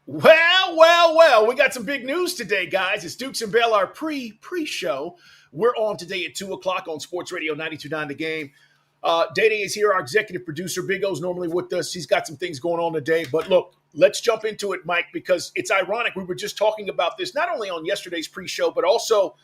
Well. We got some big news today, guys. It's Dukes and Bell, our pre-show. We're on today at 2 o'clock on Sports Radio 92.9 The Game. Day is here, our executive producer. Big O's normally with us. He's got some things going on today. But look, let's jump into it, Mike, because it's ironic. We were just talking about this not only on yesterday's pre-show, but also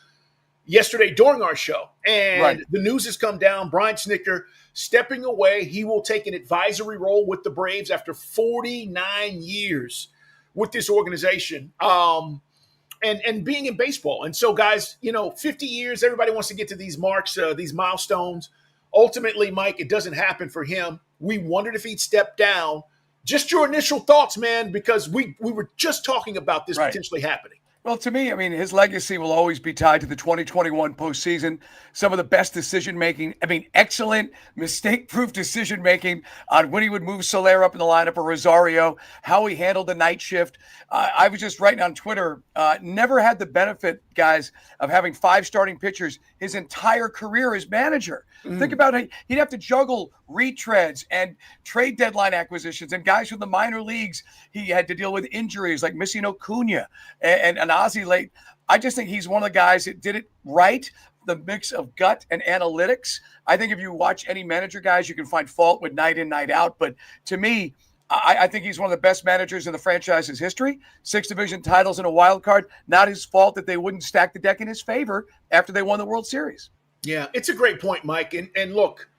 yesterday during our show. And The news has come down. Brian Snitker stepping away. He will take an advisory role with the Braves after 49 years with this organization and being in baseball. And so, guys, 50 years, everybody wants to get to these marks, these milestones. Ultimately, Mike, it doesn't happen for him. We wondered if he'd step down. Just your initial thoughts, man, because we were just talking about this potentially happening. Well, to me, I mean, his legacy will always be tied to the 2021 postseason. Some of the best decision-making, excellent mistake-proof decision-making on when he would move Soler up in the lineup or Rosario, how he handled the night shift. I was just writing on Twitter, never had the benefit, guys, of having 5 starting pitchers his entire career as manager. Think about it. He'd have to juggle retreads and trade deadline acquisitions and guys from the minor leagues. He had to deal with injuries like missing Acuna and Ozzie late. I just think he's one of the guys that did it right. The mix of gut and analytics. I think if you watch any manager, guys, you can find fault with night in, night out. But to me, I think he's one of the best managers in the franchise's history. 6 division titles and a wild card. Not his fault that they wouldn't stack the deck in his favor after they won the World Series. Yeah, it's a great point, Mike. And look,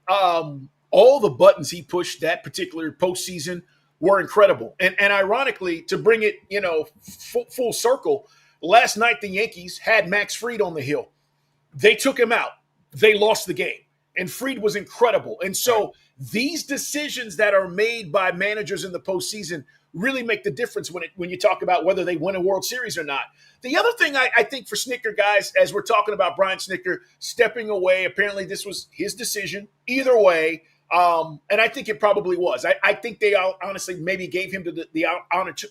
all the buttons he pushed that particular postseason were incredible. And ironically, to bring it, full circle, last night the Yankees had Max Fried on the hill. They took him out. They lost the game. And Fried was incredible. And so these decisions that are made by managers in the postseason really make the difference when you talk about whether they win a World Series or not. The other thing I think for Snitker, guys, as we're talking about Brian Snitker stepping away, apparently this was his decision either way. And I think it probably was. I think they honestly maybe gave him the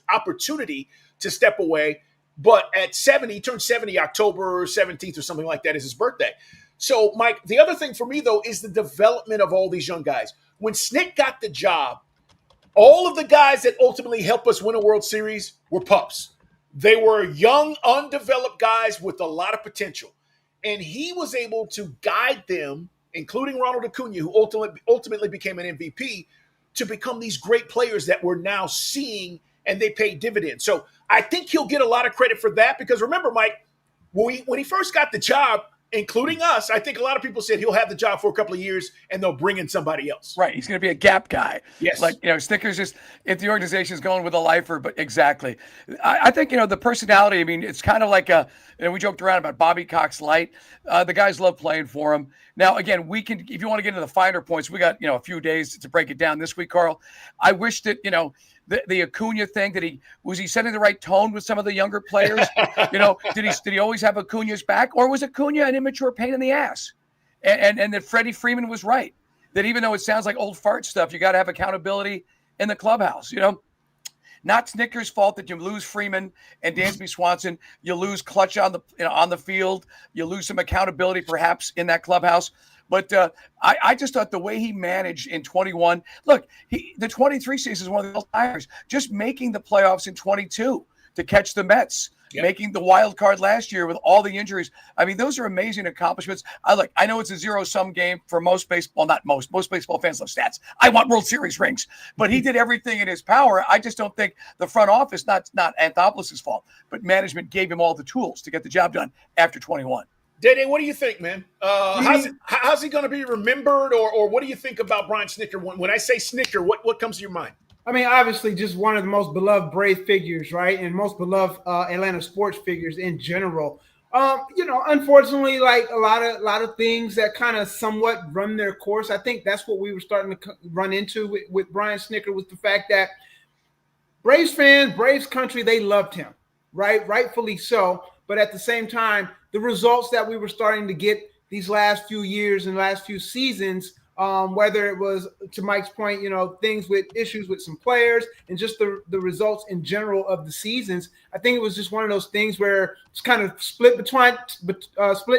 opportunity to step away. But at 70, he turned 70 October 17th or something like that is his birthday. So, Mike, the other thing for me, though, is the development of all these young guys. When Snick got the job, all of the guys that ultimately helped us win a World Series were pups. They were young, undeveloped guys with a lot of potential. And he was able to guide them, including Ronald Acuna, who ultimately became an MVP, to become these great players that we're now seeing, and they pay dividends. So I think he'll get a lot of credit for that because remember, Mike, when he first got the job, including us, I think a lot of people said he'll have the job for a couple of years and they'll bring in somebody else. Right. He's going to be a gap guy. Yes. Snicker's just, if the organization's going with a lifer, but exactly. I think, the personality, it's kind of like we joked around about Bobby Cox light. The guys love playing for him. Now, again, we can, if you want to get into the finer points, we got, a few days to break it down this week, Carl. I wish that, the Acuna thing, was he setting the right tone with some of the younger players? Did he always have Acuna's back, or was Acuna an immature pain in the ass? And that Freddie Freeman was right, that even though it sounds like old fart stuff, you got to have accountability in the clubhouse. Not Snicker's fault that you lose Freeman and Dansby Swanson. You lose clutch on the field. You lose some accountability perhaps in that clubhouse. But I just thought the way he managed in 21, look, the 23 season is one of the tires. Just making the playoffs in 22 to catch the Mets, making the wild card last year with all the injuries. Those are amazing accomplishments. I know it's a zero-sum game for most baseball, not most baseball fans love stats. I want World Series rings, but he did everything in his power. I just don't think the front office, not Anthopoulos' fault, but management gave him all the tools to get the job done after 21. Dede, what do you think, man? How's he going to be remembered, or what do you think about Brian Snitker? When I say Snitker, what comes to your mind? Obviously, just one of the most beloved Brave figures, right, and most beloved Atlanta sports figures in general. Unfortunately, like a lot of things that kind of somewhat run their course. I think that's what we were starting to run into with Brian Snitker, was the fact that Braves fans, Braves country, they loved him, right, rightfully so. But at the same time, the results that we were starting to get these last few years and last few seasons, whether it was, to Mike's point, things with issues with some players and just the results in general of the seasons, I think it was just one of those things where it's kind of split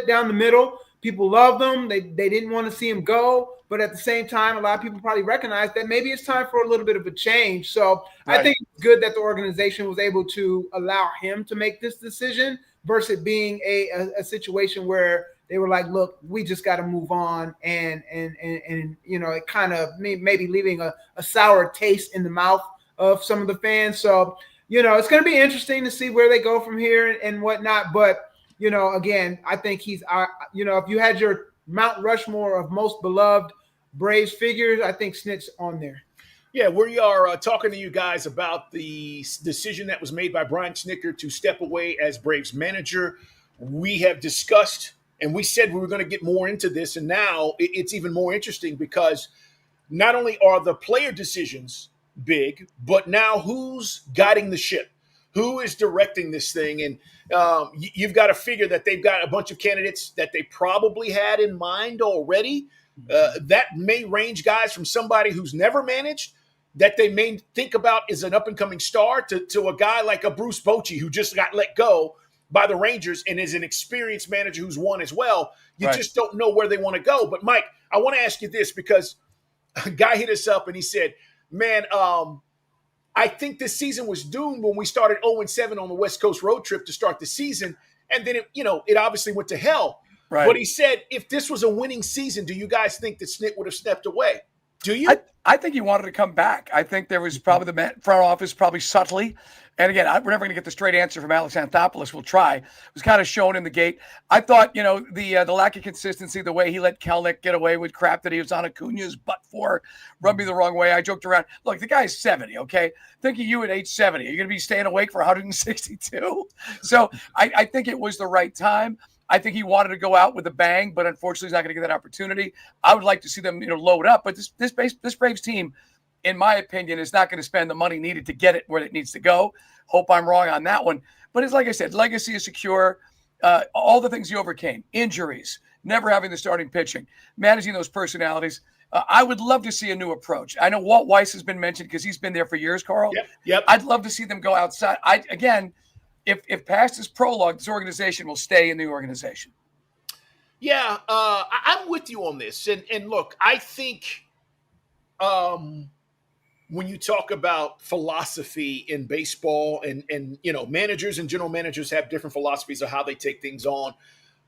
down the middle. People loved him. They didn't want to see him go. But at the same time, a lot of people probably recognize that maybe it's time for a little bit of a change. So I think it's good that the organization was able to allow him to make this decision versus it being a situation where they were like, look, we just got to move on. And it kind of maybe leaving a sour taste in the mouth of some of the fans. So, it's going to be interesting to see where they go from here and whatnot. But, again, I think he's, if you had your Mount Rushmore of most beloved Braves figures, I think Snit's on there. Yeah, we are talking to you guys about the decision that was made by Brian Snitker to step away as Braves manager. We have discussed, and we said we were going to get more into this, and now it's even more interesting because not only are the player decisions big, but now who's guiding the ship? Who is directing this thing? And you've got to figure that they've got a bunch of candidates that they probably had in mind already. That may range guys from somebody who's never managed that they may think about as an up-and-coming star to a guy like a Bruce Bochy who just got let go by the Rangers and is an experienced manager who's won as well. You just don't know where they want to go. But, Mike, I want to ask you this because a guy hit us up and he said, man, I think this season was doomed when we started 0-7 on the West Coast road trip to start the season. And then, it obviously went to hell. Right. But he said, if this was a winning season, do you guys think that Snit would have stepped away? Do you? I think he wanted to come back. I think there was probably the front office probably subtly. And again, we're never going to get the straight answer from Alex Anthopoulos. We'll try. It was kind of shown in the gate. I thought, the lack of consistency, the way he let Kelnick get away with crap that he was on Acuna's butt for, rubbed me the wrong way. I joked around. Look, the guy's 70, okay? Think of you at age 70. Are you going to be staying awake for 162? So I think it was the right time. I think he wanted to go out with a bang, but unfortunately he's not going to get that opportunity. I would like to see them, load up. But this Braves team, in my opinion, is not going to spend the money needed to get it where it needs to go. Hope I'm wrong on that one. But it's like I said, legacy is secure. All the things he overcame, injuries, never having the starting pitching, managing those personalities. I would love to see a new approach. I know Walt Weiss has been mentioned because he's been there for years, Carl. Yep. I'd love to see them go outside. If past is prologue, this organization will stay in the organization. Yeah, I'm with you on this. And look, I think when you talk about philosophy in baseball and managers and general managers have different philosophies of how they take things on.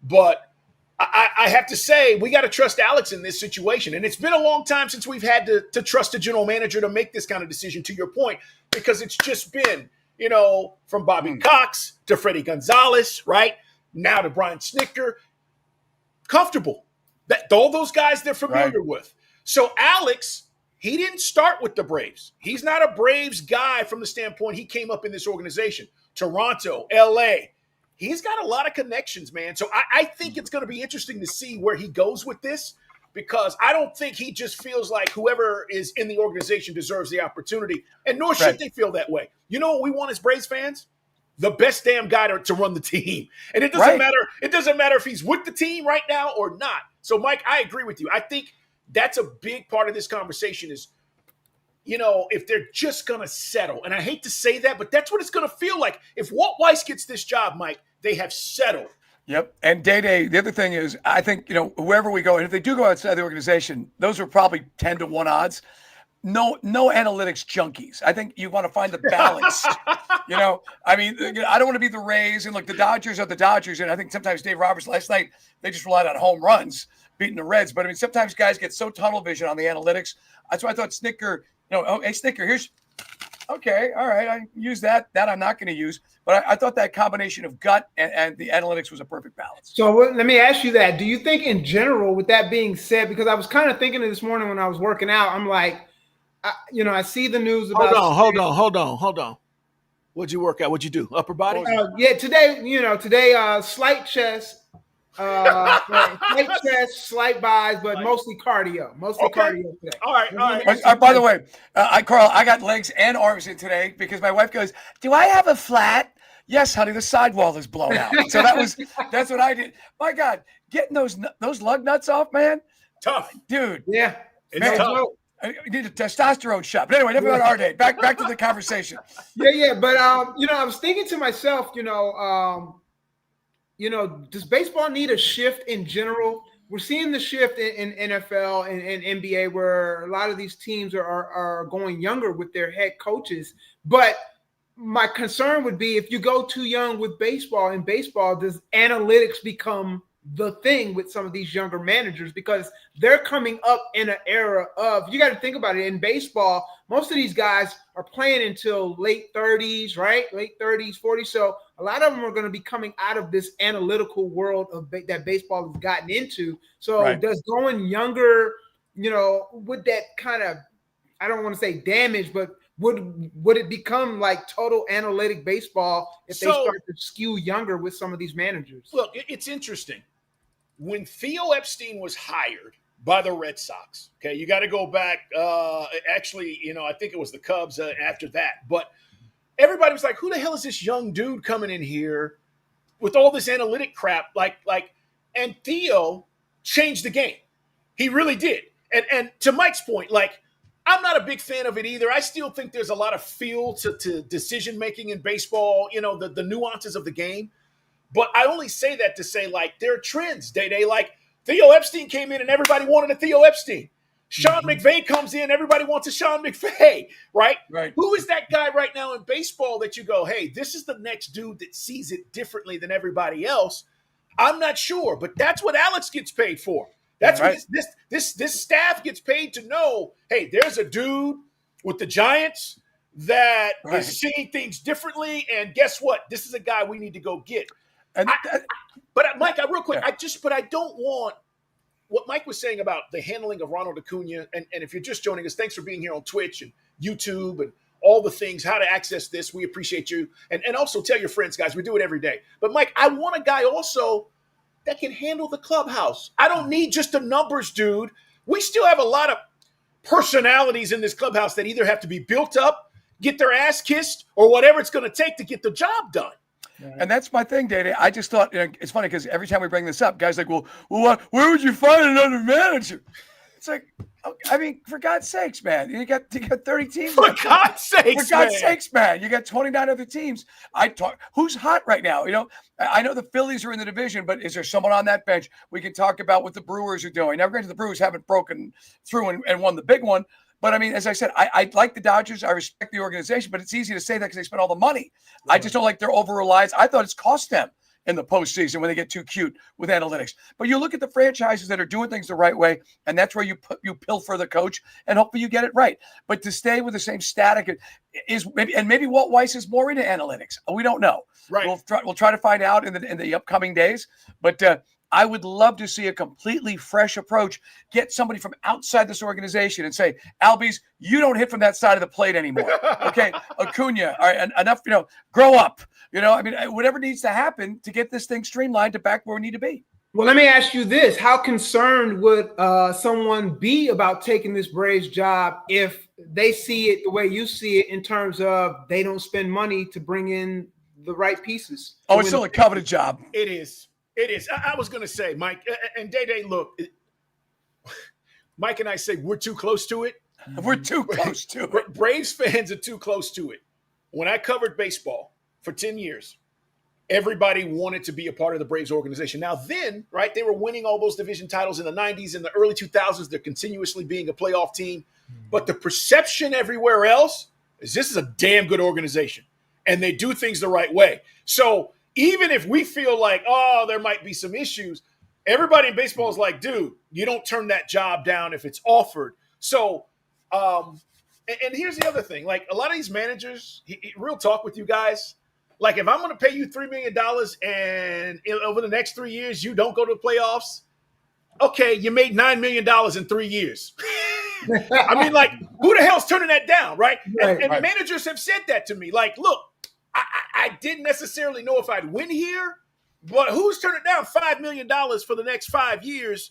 But I have to say, we got to trust Alex in this situation. And it's been a long time since we've had to trust a general manager to make this kind of decision, to your point, because it's just been – from Bobby Cox to Freddie Gonzalez, right? Now to Brian Snitker. Comfortable. All those guys they're familiar with. So Alex, he didn't start with the Braves. He's not a Braves guy from the standpoint he came up in this organization. Toronto, L.A. He's got a lot of connections, man. So I think it's going to be interesting to see where he goes with this, because I don't think he just feels like whoever is in the organization deserves the opportunity, and nor should they feel that way. You know what we want as Braves fans? The best damn guy to run the team. And it doesn't matter. It doesn't matter if he's with the team right now or not. So, Mike, I agree with you. I think that's a big part of this conversation is, if they're just going to settle. And I hate to say that, but that's what it's going to feel like. If Walt Weiss gets this job, Mike, they have settled. Yep. And Day, the other thing is, I think, whoever we go, and if they do go outside the organization, those are probably 10-1 odds. No analytics junkies. I think you want to find the balance. I don't want to be the Rays. And look, the Dodgers are the Dodgers. And I think sometimes Dave Roberts last night, they just relied on home runs beating the Reds. But sometimes guys get so tunnel vision on the analytics. That's why I thought Snitker, hey, Snitker, here's, okay, all right, I use that. That I'm not going to use. But I thought that combination of gut and the analytics was a perfect balance. So let me ask you that. Do you think in general, with that being said, because I was kind of thinking of this morning when I was working out, I'm like, I see the news about. Hold on. What'd you work out? What'd you do? Upper body? Today, slight chest, slight buys, but mostly cardio. Cardio today. All right. By the way, Carl, I got legs and arms in today because my wife goes, "Do I have a flat?" Yes, honey, the sidewall is blown out. So that's what I did. My God, getting those lug nuts off, man. Tough. Dude. Yeah. It's tough. I need a testosterone shot. But anyway, never about our day. Back to the conversation. Yeah. But I was thinking to myself, does baseball need a shift in general? We're seeing the shift in NFL and NBA where a lot of these teams are going younger with their head coaches. But my concern would be if you go too young with baseball, does analytics become the thing with some of these younger managers? Because they're coming up in an era of, you got to think about it, in baseball, most of these guys are playing until late 30s, right? Late 30s, 40s. So a lot of them are going to be coming out of this analytical world of that baseball has gotten into. So does going younger, would that kind of, I don't want to say damage, but would it become like total analytic baseball if they start to skew younger with some of these managers? Look, it's interesting. When Theo Epstein was hired by the Red Sox, okay, you got to go back. Actually, I think it was the Cubs after that. But everybody was like, who the hell is this young dude coming in here with all this analytic crap? And Theo changed the game. He really did. And to Mike's point, I'm not a big fan of it either. I still think there's a lot of feel to decision-making in baseball, the nuances of the game. But I only say that to say, there are trends, Day-Day. Theo Epstein came in and everybody wanted a Theo Epstein. Sean McVay comes in, everybody wants a Sean McVay, right? Who is that guy right now in baseball that you go, hey, this is the next dude that sees it differently than everybody else? I'm not sure, but that's what Alex gets paid for. That's what this staff gets paid to know, hey, there's a dude with the Giants that is seeing things differently, and guess what? This is a guy we need to go get. But Mike, real quick, I don't want what Mike was saying about the handling of Ronald Acuna. And if you're just joining us, thanks for being here on Twitch and YouTube and all the things, how to access this. We appreciate you. And also tell your friends, guys, we do it every day. But Mike, I want a guy also that can handle the clubhouse. I don't need just a numbers dude. We still have a lot of personalities in this clubhouse that either have to be built up, get their ass kissed, or whatever it's going to take to get the job done. And that's my thing, Dave. I just thought, it's funny because every time we bring this up, guys are like, well, where would you find another manager? It's like, for God's sakes, man. You got 30 teams. For God's sakes, man. You got 29 other teams. Who's hot right now? I know the Phillies are in the division, but is there someone on that bench? We can talk about what the Brewers are doing. Now, granted, the Brewers haven't broken through and won the big one. But, as I said, I like the Dodgers. I respect the organization, but it's easy to say that because they spend all the money. Right. I just don't like their over-reliance. I thought it's cost them in the postseason when they get too cute with analytics. But you look at the franchises that are doing things the right way, and that's where you pilfer the coach, and hopefully you get it right. But to stay with the same static is maybe Walt Weiss is more into analytics. We don't know. Right. We'll try to find out in the upcoming days. But I would love to see a completely fresh approach. Get somebody from outside this organization and say, Albies, you don't hit from that side of the plate anymore. Okay, Acuna, all right, enough, grow up. Whatever needs to happen to get this thing streamlined to back where we need to be. Well, let me ask you this. How concerned would someone be about taking this Braves job if they see it the way you see it in terms of they don't spend money to bring in the right pieces? Oh, it's still a coveted job. It is. It is. I was going to say, Mike, and Day-Day, look, Mike and I say we're too close to it. We're too close to it. Braves fans are too close to it. When I covered baseball for 10 years, everybody wanted to be a part of the Braves organization. Now then, right, they were winning all those division titles in the 90s. In the early 2000s, they're continuously being a playoff team. But the perception everywhere else is this is a damn good organization, and they do things the right way. So even if we feel like, there might be some issues, everybody in baseball is like, dude, you don't turn that job down if it's offered. So, and here's the other thing. A lot of these managers, real talk with you guys, if I'm going to pay you $3 million and over the next 3 years, you don't go to the playoffs, okay, you made $9 million in 3 years. Who the hell's turning that down, right? And managers have said that to me. Look, I didn't necessarily know if I'd win here, but who's turning down $5 million for the next 5 years,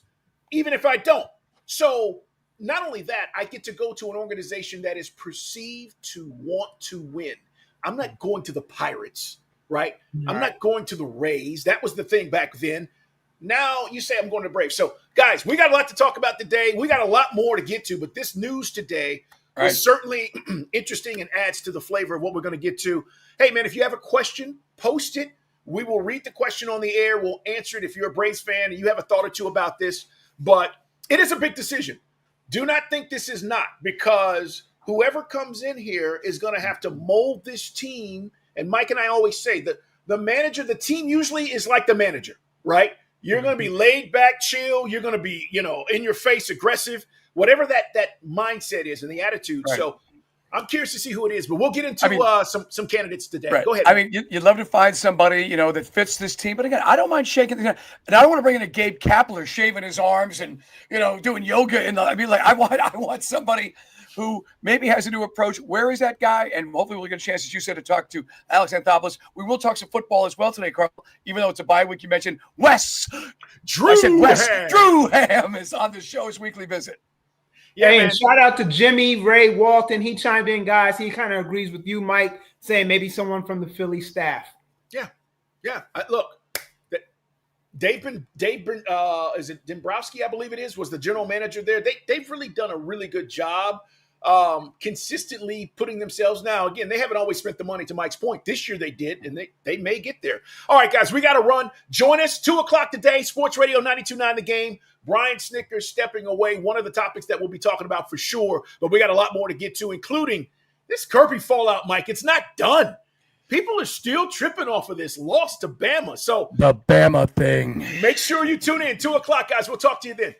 even if I don't? So not only that, I get to go to an organization that is perceived to want to win. I'm not going to the Pirates, right? I'm not going to the Rays. That was the thing back then. Now you say I'm going to Braves. So, guys, we got a lot to talk about today. We got a lot more to get to, but this news today was certainly interesting and adds to the flavor of what we're going to get to. Hey, man, if you have a question, post it. We will read the question on the air. We'll answer it if you're a Braves fan and you have a thought or two about this. But it is a big decision. Do not think this is not, because whoever comes in here is going to have to mold this team. And Mike and I always say that the manager, the team usually is like the manager, right? You're going to be laid back, chill. You're going to be, in your face, aggressive, whatever that mindset is and the attitude. Right. So I'm curious to see who it is, but we'll get into some candidates today. Right. Go ahead. I mean, you'd love to find somebody, that fits this team. But again, I don't mind shaking and I don't want to bring in a Gabe Kapler shaving his arms and, doing yoga. I want somebody who maybe has a new approach. Where is that guy? And hopefully we'll get a chance, as you said, to talk to Alex Anthopoulos. We will talk some football as well today, Carl, even though it's a bye week. You mentioned Wes. Drewham is on the show's weekly visit. Yeah, and shout out to Jimmy Ray Walton. He chimed in, guys. He kind of agrees with you, Mike, saying maybe someone from the Philly staff. Yeah. Look, Dave is it Dombrowski, I believe it is, was the general manager there. They've really done a really good job consistently putting themselves. Now, again, they haven't always spent the money, to Mike's point. This year they did, and they may get there. All right, guys, we got to run. Join us 2:00 today, Sports Radio 92.9 The Game. Brian Snickers stepping away, one of the topics that we'll be talking about for sure, but we got a lot more to get to, including this Kirby fallout, Mike. It's not done. People are still tripping off of this loss to Bama. So the Bama thing. Make sure you tune in 2:00, guys. We'll talk to you then.